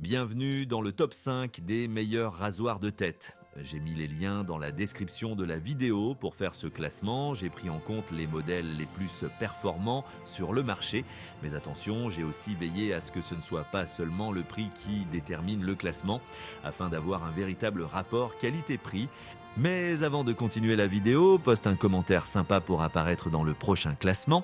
Bienvenue dans le top 5 des meilleurs rasoirs de tête. J'ai mis les liens dans la description de la vidéo pour faire ce classement. J'ai pris en compte les modèles les plus performants sur le marché. Mais attention, j'ai aussi veillé à ce que ce ne soit pas seulement le prix qui détermine le classement, afin d'avoir un véritable rapport qualité-prix. Mais avant de continuer la vidéo, poste un commentaire sympa pour apparaître dans le prochain classement.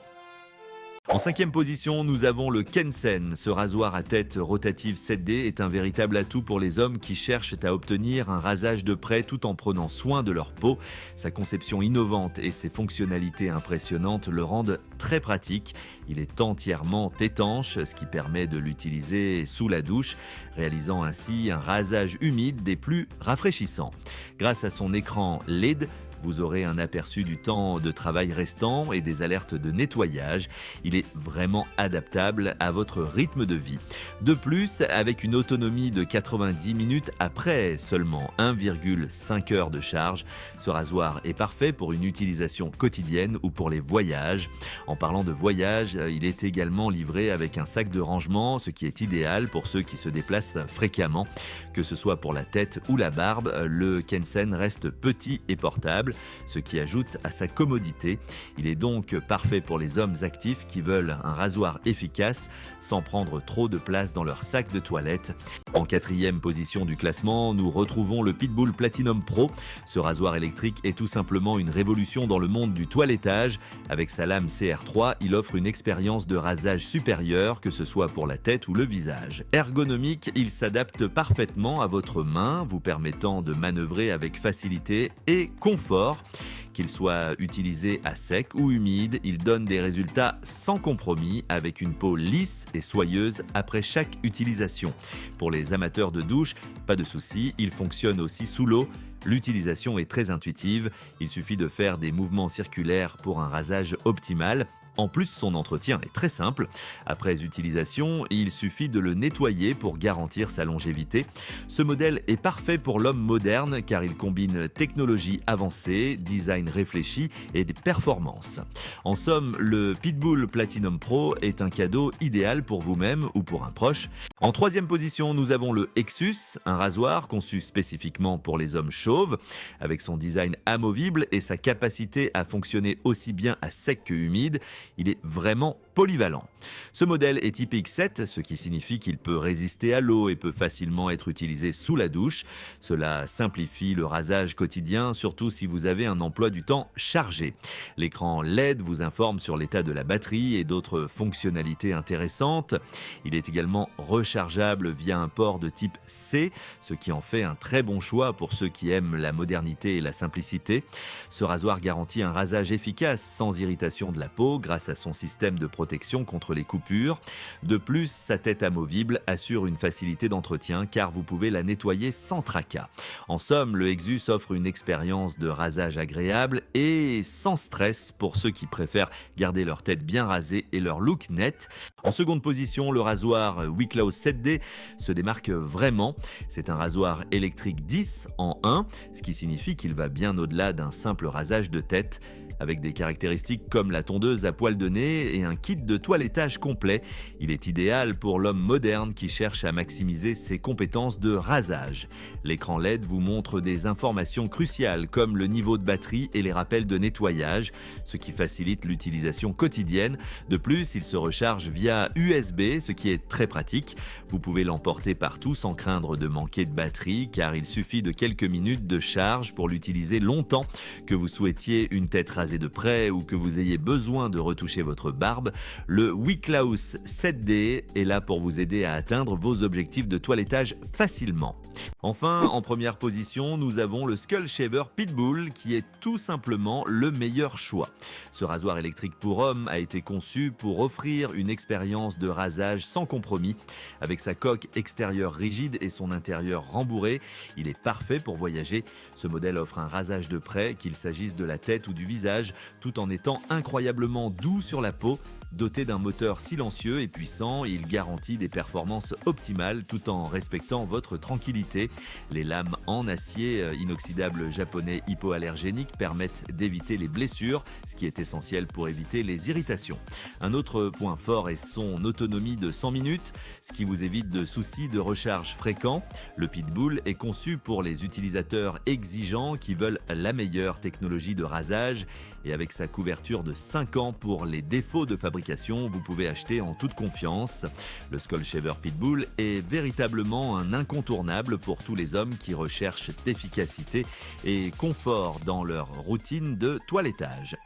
En cinquième position, nous avons le Kensen. Ce rasoir à tête rotative 7D est un véritable atout pour les hommes qui cherchent à obtenir un rasage de près tout en prenant soin de leur peau. Sa conception innovante et ses fonctionnalités impressionnantes le rendent très pratique. Il est entièrement étanche, ce qui permet de l'utiliser sous la douche, réalisant ainsi un rasage humide des plus rafraîchissants. Grâce à son écran LED, vous aurez un aperçu du temps de travail restant et des alertes de nettoyage. Il est vraiment adaptable à votre rythme de vie. De plus, avec une autonomie de 90 minutes après seulement 1,5 heures de charge, ce rasoir est parfait pour une utilisation quotidienne ou pour les voyages. En parlant de voyage, il est également livré avec un sac de rangement, ce qui est idéal pour ceux qui se déplacent fréquemment. Que ce soit pour la tête ou la barbe, le Kensen reste petit et portable, ce qui ajoute à sa commodité. Il est donc parfait pour les hommes actifs qui veulent un rasoir efficace sans prendre trop de place dans leur sac de toilette. En quatrième position du classement, nous retrouvons le Pitbull Platinum Pro. Ce rasoir électrique est tout simplement une révolution dans le monde du toilettage. Avec sa lame CR3, il offre une expérience de rasage supérieure, que ce soit pour la tête ou le visage. Ergonomique, il s'adapte parfaitement à votre main, vous permettant de manœuvrer avec facilité et confort. Qu'il soit utilisé à sec ou humide, il donne des résultats sans compromis avec une peau lisse et soyeuse après chaque utilisation. Pour les amateurs de douche, pas de souci, il fonctionne aussi sous l'eau. L'utilisation est très intuitive, il suffit de faire des mouvements circulaires pour un rasage optimal. En plus, son entretien est très simple. Après utilisation, il suffit de le nettoyer pour garantir sa longévité. Ce modèle est parfait pour l'homme moderne car il combine technologie avancée, design réfléchi et des performances. En somme, le Pitbull Platinum Pro est un cadeau idéal pour vous-même ou pour un proche. En troisième position, nous avons le Exus, un rasoir conçu spécifiquement pour les hommes chauves. Avec son design amovible et sa capacité à fonctionner aussi bien à sec que humide, il est vraiment polyvalent. Ce modèle est type X7, ce qui signifie qu'il peut résister à l'eau et peut facilement être utilisé sous la douche. Cela simplifie le rasage quotidien, surtout si vous avez un emploi du temps chargé. L'écran LED vous informe sur l'état de la batterie et d'autres fonctionnalités intéressantes. Il est également rechargeable via un port de type C, ce qui en fait un très bon choix pour ceux qui aiment la modernité et la simplicité. Ce rasoir garantit un rasage efficace sans irritation de la peau grâce à son système de protection contre les coupures. De plus, sa tête amovible assure une facilité d'entretien car vous pouvez la nettoyer sans tracas. En somme, le Exus offre une expérience de rasage agréable et sans stress pour ceux qui préfèrent garder leur tête bien rasée et leur look net. En seconde position, le rasoir Wicklow 7D se démarque vraiment. C'est un rasoir électrique 10 en 1, ce qui signifie qu'il va bien au-delà d'un simple rasage de tête. Avec des caractéristiques comme la tondeuse à poil de nez et un kit de toilettage complet, il est idéal pour l'homme moderne qui cherche à maximiser ses compétences de rasage. L'écran LED vous montre des informations cruciales comme le niveau de batterie et les rappels de nettoyage, ce qui facilite l'utilisation quotidienne. De plus, il se recharge via USB, ce qui est très pratique. Vous pouvez l'emporter partout sans craindre de manquer de batterie car il suffit de quelques minutes de charge pour l'utiliser longtemps. Que vous souhaitiez une tête rasée de près ou que vous ayez besoin de retoucher votre barbe, le Wicklow 7D est là pour vous aider à atteindre vos objectifs de toilettage facilement. Enfin, en première position, nous avons le Skull Shaver Pitbull qui est tout simplement le meilleur choix. Ce rasoir électrique pour homme a été conçu pour offrir une expérience de rasage sans compromis. Avec sa coque extérieure rigide et son intérieur rembourré, il est parfait pour voyager. Ce modèle offre un rasage de près, qu'il s'agisse de la tête ou du visage, tout en étant incroyablement doux sur la peau. Doté d'un moteur silencieux et puissant, il garantit des performances optimales tout en respectant votre tranquillité. Les lames en acier inoxydable japonais hypoallergénique permettent d'éviter les blessures, ce qui est essentiel pour éviter les irritations. Un autre point fort est son autonomie de 100 minutes, ce qui vous évite de soucis de recharge fréquents. Le Pitbull est conçu pour les utilisateurs exigeants qui veulent la meilleure technologie de rasage, et avec sa couverture de 5 ans pour les défauts de fabrication, vous pouvez acheter en toute confiance. Le Skull Shaver Pitbull est véritablement un incontournable pour tous les hommes qui recherchent efficacité et confort dans leur routine de toilettage.